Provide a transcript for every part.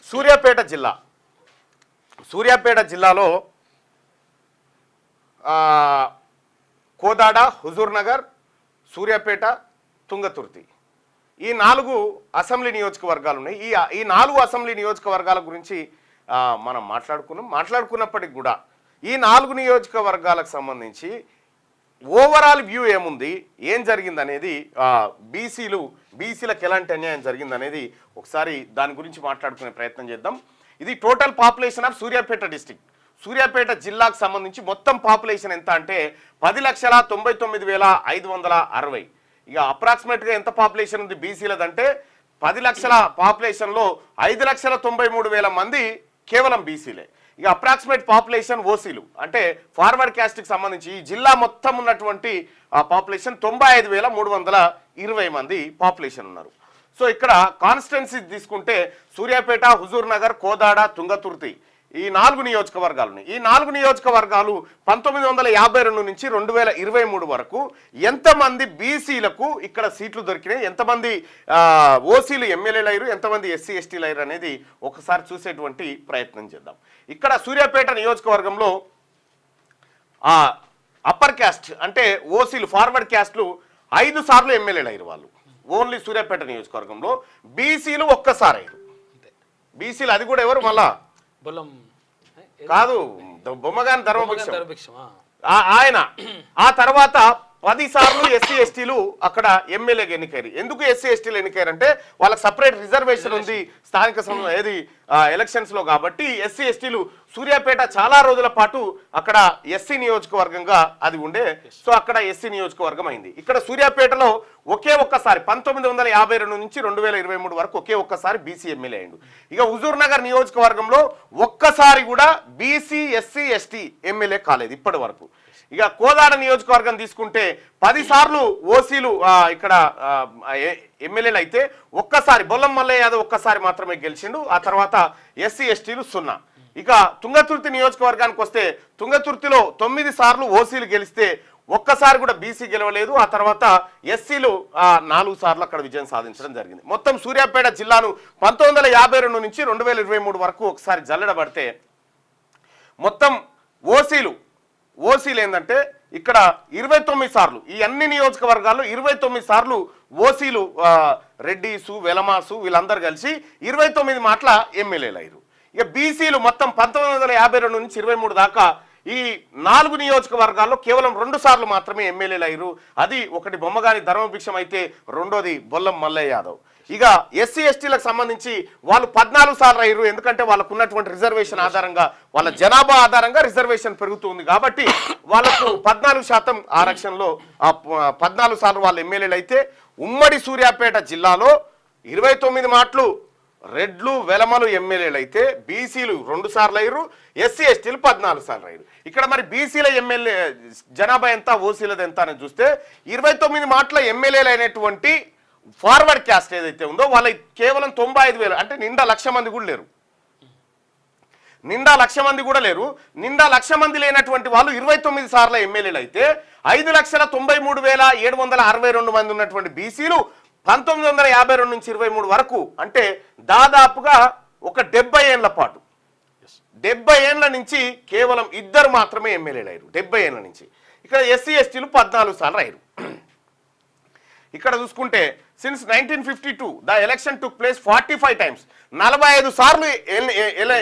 సూర్యాపేట జిల్లాలో కోదాడ, హుజూర్నగర్, సూర్యాపేట, తుంగతుర్తి ఈ 4 అసెంబ్లీ నియోజకవర్గాలు ఉన్నాయి. ఈ 4 అసెంబ్లీ నియోజకవర్గాల గురించి మనం మాట్లాడుకున్నప్పటికి కూడా ఈ 4 నియోజకవర్గాలకు సంబంధించి ఓవరాల్ వ్యూ ఏముంది, ఏం జరిగింది అనేది, బీసీలకు ఎలాంటి అన్యాయం జరిగింది అనేది ఒకసారి దాని గురించి మాట్లాడుకునే ప్రయత్నం చేద్దాం. ఇది total population of Suryapet district. Suryapet జిల్లాకు సంబంధించి మొత్తం పాపులేషన్ ఎంత అంటే 10,99,560. ఇక అప్రాక్సిమేట్గా ఎంత పాపులేషన్ ఉంది బీసీలదంటే 10 లక్షల పాపులేషన్లో 5,93,000 మంది కేవలం బీసీలే. ఇక అప్రాక్సిమేట్ పాపులేషన్ ఓసీలు అంటే ఫార్వర్డ్ క్యాస్ట్కి సంబంధించి ఈ జిల్లా మొత్తం ఉన్నటువంటి పాపులేషన్ 95,320 మంది పాపులేషన్ ఉన్నారు. సో ఇక్కడ కాన్స్టిట్యున్సీ తీసుకుంటే సూర్యాపేట, హుజూర్నగర్, కోదాడ, తుంగతుర్తి ఈ 4 నియోజకవర్గాలు ఉన్నాయి. ఈ 4 నియోజకవర్గాలు 1952 నుంచి 2023 వరకు ఎంతమంది బీసీలకు ఇక్కడ సీట్లు దొరికినాయి, ఎంతమంది ఓసీలు ఎమ్మెల్యేలు అయ్యారు, ఎంతమంది ఎస్సీ ఎస్టీలు అయ్యారు అనేది ఒకసారి చూసేటువంటి ప్రయత్నం చేద్దాం. ఇక్కడ సూర్యాపేట నియోజకవర్గంలో అప్పర్ క్యాస్ట్ అంటే ఓసీలు ఫార్వర్డ్ క్యాస్ట్లు 5 సార్లు ఎమ్మెల్యేలు అయ్యారు వాళ్ళు. ఓన్లీ సూర్యాపేట నియోజకవర్గంలో బీసీలు ఒక్కసారి అయ్యారు. బీసీలు అది కూడా ఎవరు మళ్ళా కాదు, బొమ్మగాని ధర్మభిక్షం ఆయన. ఆ తర్వాత 10 సార్లు ఎస్సీ ఎస్టీలు అక్కడ ఎమ్మెల్యేగా ఎన్నికయ్యారు. ఎందుకు ఎస్సీ ఎస్టీలు ఎన్నికయ్యారంటే వాళ్ళకి సపరేట్ రిజర్వేషన్ ఉంది స్థానిక ఎలక్షన్స్ లో కాబట్టి ఎస్సీ ఎస్టీలు సూర్యాపేట చాలా రోజుల పాటు అక్కడ ఎస్సీ నియోజకవర్గంగా అది ఉండే. సో అక్కడ ఎస్సీ నియోజకవర్గం అయింది. ఇక్కడ సూర్యాపేటలో ఒకే ఒక్కసారి 1952 నుంచి 2023 వరకు ఒకే ఒక్కసారి బీసీ ఎమ్మెల్యే అయిండు. ఇక హుజూర్ నగర్ నియోజకవర్గంలో ఒక్కసారి కూడా బీసీ ఎస్సీ ఎస్టీ ఎమ్మెల్యే కాలేదు ఇప్పటి వరకు. ఇక కోదాడ నియోజకవర్గం తీసుకుంటే 10 సార్లు ఓసీలు ఇక్కడ ఎమ్మెల్యేలు అయితే ఒక్కసారి బొల్లం మల్లయ్య యాదవ్ ఒక్కసారి మాత్రమే గెలిచిండు. ఆ తర్వాత ఎస్సీ ఎస్టీలు 0. ఇక తుంగతుర్తి నియోజకవర్గానికి వస్తే తుంగతుర్తిలో 9 సార్లు ఓసీలు గెలిస్తే ఒక్కసారి కూడా బీసీ గెలవలేదు. ఆ తర్వాత ఎస్సీలు 4 సార్లు అక్కడ విజయం సాధించడం జరిగింది. మొత్తం సూర్యాపేట జిల్లాను 1952 నుంచి 2023 వరకు ఒకసారి జల్లెడబడితే మొత్తం ఓసీలు ఏంటంటే ఇక్కడ 29 సార్లు, ఈ అన్ని నియోజకవర్గాల్లో 29 సార్లు ఓసీలు రెడ్డిసు, వెలమాసు వీళ్ళందరూ కలిసి 29 మాటల ఎమ్మెల్యేలు అయ్యారు. ఇక బీసీలు మొత్తం 1952 నుంచి 23 దాకా ఈ 4 నియోజకవర్గాల్లో కేవలం 2 సార్లు మాత్రమే ఎమ్మెల్యేలు అయ్యారు. అది ఒకటి బొమ్మగాని ధర్మభిక్షం అయితే రెండోది బొల్లం మల్లయ్య యాదవ్. ఇక ఎస్సీ ఎస్టీలకు సంబంధించి వాళ్ళు 14 సార్లు అయ్యారు. ఎందుకంటే వాళ్ళకు ఉన్నటువంటి రిజర్వేషన్ ఆధారంగా వాళ్ళ జనాభా ఆధారంగా రిజర్వేషన్ పెరుగుతుంది కాబట్టి వాళ్ళకు 14% ఆరక్షణలో 14 సార్లు వాళ్ళు ఎమ్మెల్యేలు అయితే ఉమ్మడి సూర్యాపేట జిల్లాలో 29 మాటలు రెడ్లు వెలమలు ఎమ్మెల్యేలు అయితే బీసీలు 2 సార్లు అయ్యారు, ఎస్సీ ఎస్టీలు 14 సార్లు అయ్యారు. ఇక్కడ మరి బీసీల ఎమ్మెల్యే జనాభా ఎంత, ఓసీలది ఎంత అని చూస్తే 29 మాటల ఎమ్మెల్యేలు అయినటువంటి ఫార్వర్డ్ క్యాస్ట్ ఏదైతే ఉందో వాళ్ళకి కేవలం 95,000 అంటే నిండా 1,00,000 మంది కూడా లేరు. నిండా 1,00,000 మంది లేనటువంటి వాళ్ళు 29 సార్ల ఎమ్మెల్యేలు అయితే 5,93,762 మంది ఉన్నటువంటి బీసీలు 1952 నుంచి 23 వరకు అంటే దాదాపుగా ఒక 70 ఏళ్ల పాటు 70 ఏళ్ల నుంచి కేవలం 2 మాత్రమే ఎమ్మెల్యేలు అయ్యారు. 70 ఏళ్ల నుంచి. ఇక్కడ ఎస్సీ ఎస్టీలు 14 సార్లు అయ్యారు. ఇక్కడ చూసుకుంటే since 1952 the election took place 45 times, 45 సార్లు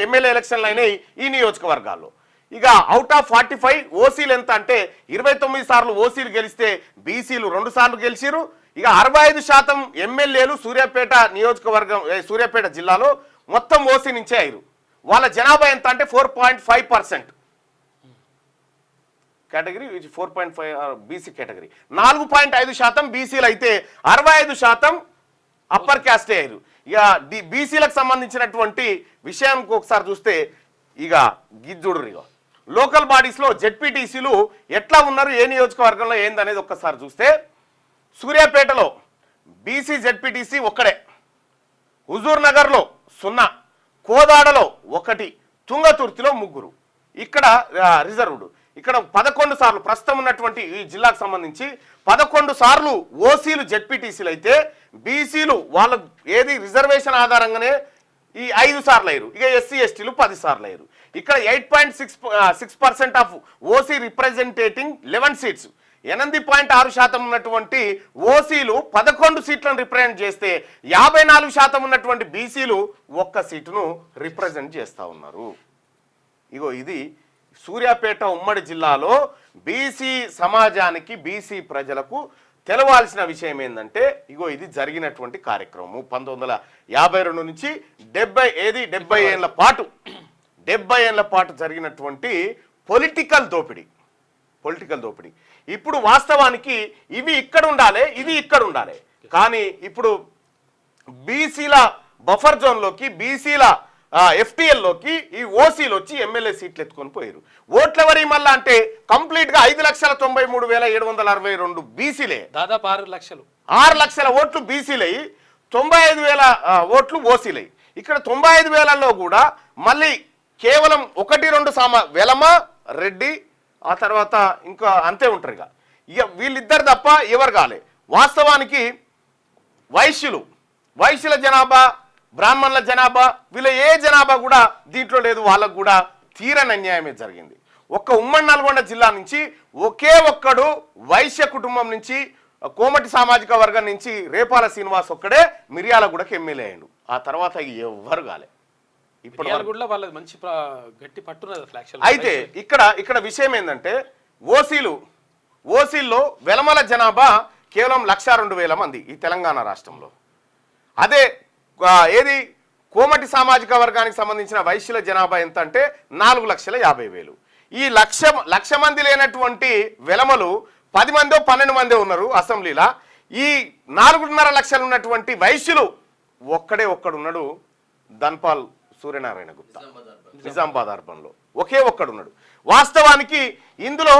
ఎమ్మెల్యే ఎలక్షన్లు అయినాయి ఈ నియోజకవర్గాల్లో. ఇక అవుట్ ఆఫ్ 45 ఓసీలు ఎంత అంటే 29 సార్లు ఓసీలు గెలిస్తే బీసీలు 2 సార్లు గెలిచిరు. ఇక 65% ఎమ్మెల్యేలు సూర్యాపేట జిల్లాలో మొత్తం ఓసీ నుంచే అయ్యారు. వాళ్ళ జనాభా ఎంత అంటే 4.5% కేటగిరీ, 4.5 బీసీ కేటగిరీ. 4.5% బీసీలు అయితే 65% అప్పర్ క్యాస్టే అయ్యారు. ఇక బీసీలకు సంబంధించినటువంటి విషయానికి ఒకసారి చూస్తే ఇక గిజ్జుడు లోకల్ బాడీస్లో జెడ్పీటీసీలు ఎట్లా ఉన్నారు, ఏ నియోజకవర్గంలో ఏందనేది ఒక్కసారి చూస్తే సూర్యాపేటలో బీసీ జెడ్పీటీసీ ఒక్కడే, హుజూర్ నగర్లో 0, కోదాడలో 1, తుంగతుర్తిలో 3. ఇక్కడ రిజర్వ్డ్. ఇక్కడ 11 సార్లు ప్రస్తుతం ఉన్నటువంటి ఈ జిల్లాకు సంబంధించి 11 సార్లు ఓసీలు జెడ్పీటీసీలు అయితే బీసీలు వాళ్ళ ఏది రిజర్వేషన్ ఆధారంగానే ఈ 5 సార్లు అయ్యారు. ఇక ఎస్సీ ఎస్టీలు 10 సార్లు అయ్యారు. ఇక్కడ 8.6% ఆఫ్ ఓసీ రిప్రజెంటేటింగ్ 11 సీట్స్ 8.6% ఉన్నటువంటి ఓసీలు 11 సీట్లను రిప్రజెంట్ చేస్తే 54% ఉన్నటువంటి బీసీలు 1 సీటును రిప్రజెంట్ చేస్తూ ఉన్నారు. ఇగో ఇది సూర్యాపేట ఉమ్మడి జిల్లాలో బీసీ సమాజానికి బీసీ ప్రజలకు తెలవాల్సిన విషయం ఏంటంటే ఇగో ఇది జరిగినటువంటి కార్యక్రమం 1952 నుంచి 70 ఏళ్ల పాటు జరిగినటువంటి పొలిటికల్ దోపిడీ. ఇప్పుడు వాస్తవానికి ఇవి ఇక్కడ ఉండాలి, ఇది ఇక్కడ ఉండాలి. కానీ ఇప్పుడు బీసీల బఫర్ జోన్లోకి బీసీల ఎఫ్టీఎల్లోకి ఈ ఓసీలు వచ్చి ఎమ్మెల్యే సీట్లు ఎత్తుకొని పోయారు. ఓట్లెవరి మళ్ళా అంటే కంప్లీట్గా 5,93,762 బీసీలే, దాదాపు 6 లక్షల ఓట్లు బీసీలై 95,000 ఓట్లు ఓసీలై. ఇక్కడ 95,000లో కూడా మళ్ళీ కేవలం 1-2 వెలమ రెడ్డి ఆ తర్వాత ఇంకా అంతే ఉంటారు. ఇక వీళ్ళిద్దరు తప్ప ఎవరు కాలే. వాస్తవానికి వైశ్యుల జనాభా, బ్రాహ్మణుల జనాభా, వీళ్ళ ఏ జనాభా కూడా దీంట్లో లేదు. వాళ్ళకు కూడా తీరని అన్యాయమే జరిగింది. ఉమ్మడి నల్గొండ జిల్లా నుంచి ఒకే ఒక్కడు వైశ్య కుటుంబం నుంచి కోమటి సామాజిక వర్గం నుంచి రేపాల శ్రీనివాస్ ఒక్కడే మిర్యాలగూడకి ఎమ్మెల్యే అయ్యాడు. ఆ తర్వాత ఎవ్వరు కాలే. ఇప్పుడు మంచి గట్టి పట్టున్నది. అయితే ఇక్కడ విషయం ఏంటంటే ఓసీల్లో వెలమల జనాభా కేవలం 1,02,000 మంది ఈ తెలంగాణ రాష్ట్రంలో. అదే ఏది కోమటి సామాజిక వర్గానికి సంబంధించిన వైశ్యుల జనాభా ఎంత అంటే 4,50,000. ఈ లక్ష మంది లేనటువంటి వెలమలు 10 మందో 12 మందో ఉన్నారు అసెంబ్లీలో. ఈ 4.5 లక్షలు ఉన్నటువంటి వైశ్యులు ఒక్కడున్నాడు, ధన్పాల్ సూర్యనారాయణ గుప్తా, నిజామాబాద్ అర్బన్లో ఒకే ఒక్కడున్నాడు. వాస్తవానికి ఇందులో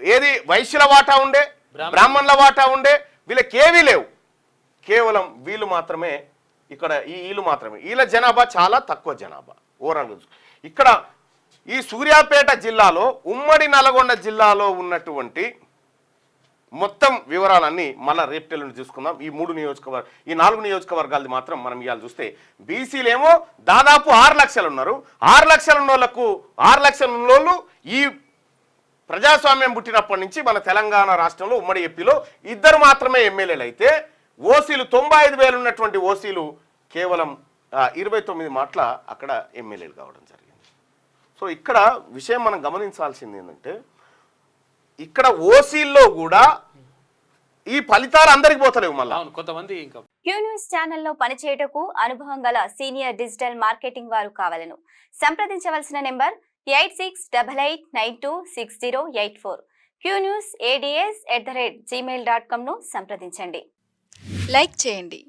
ఏది వైశ్యుల వాటా ఉండే, బ్రాహ్మణుల వాటా ఉండే, వీళ్ళకేవీ లేవు. కేవలం వీళ్ళు మాత్రమే ఇక్కడ వీళ్ళు మాత్రమే. వీళ్ళ జనాభా చాలా తక్కువ జనాభా ఓవరాల్. ఇక్కడ ఈ సూర్యాపేట జిల్లాలో ఉమ్మడి నల్గొండ జిల్లాలో ఉన్నటువంటి మొత్తం వివరాలన్నీ మళ్ళీ రేపటెల్లుండి చూసుకుందాం. ఈ 4 నియోజకవర్గాలది మాత్రం మనం ఇవాళ చూస్తే బీసీలేమో దాదాపు 6 లక్షలు ఉన్నారు. 6 లక్షల ఉన్నోళ్ళకు 6 లక్షల ఉన్నోళ్ళు ఈ ప్రజాస్వామ్యం పుట్టినప్పటి నుంచి మన తెలంగాణ రాష్ట్రంలో ఉమ్మడి ఏపీలో 2 మాత్రమే ఎమ్మెల్యేలు అయితే ఓసీలు 95,000 ఉన్నటువంటి ఓసీలు కేవలం 29 మాటల అక్కడ ఎమ్మెల్యేలు కావడం జరిగింది. సో ఇక్కడ విషయం మనం గమనించాల్సింది ఏంటంటే ఇక్కడ ఓసీల్లో కూడా ఈ ఫలితాలు అందరికి పోతలేవు. మళ్ళీ కొంతమంది క్యూ న్యూస్ ఛానల్లో పనిచేయటకు అనుభవం గల సీనియర్ డిజిటల్ మార్కెటింగ్ వారు కావాలను సంప్రదించవలసిన నెంబర్ 8688926084. qnewsads@gmail.com ను సంప్రదించండి. లైక్ చేయండి.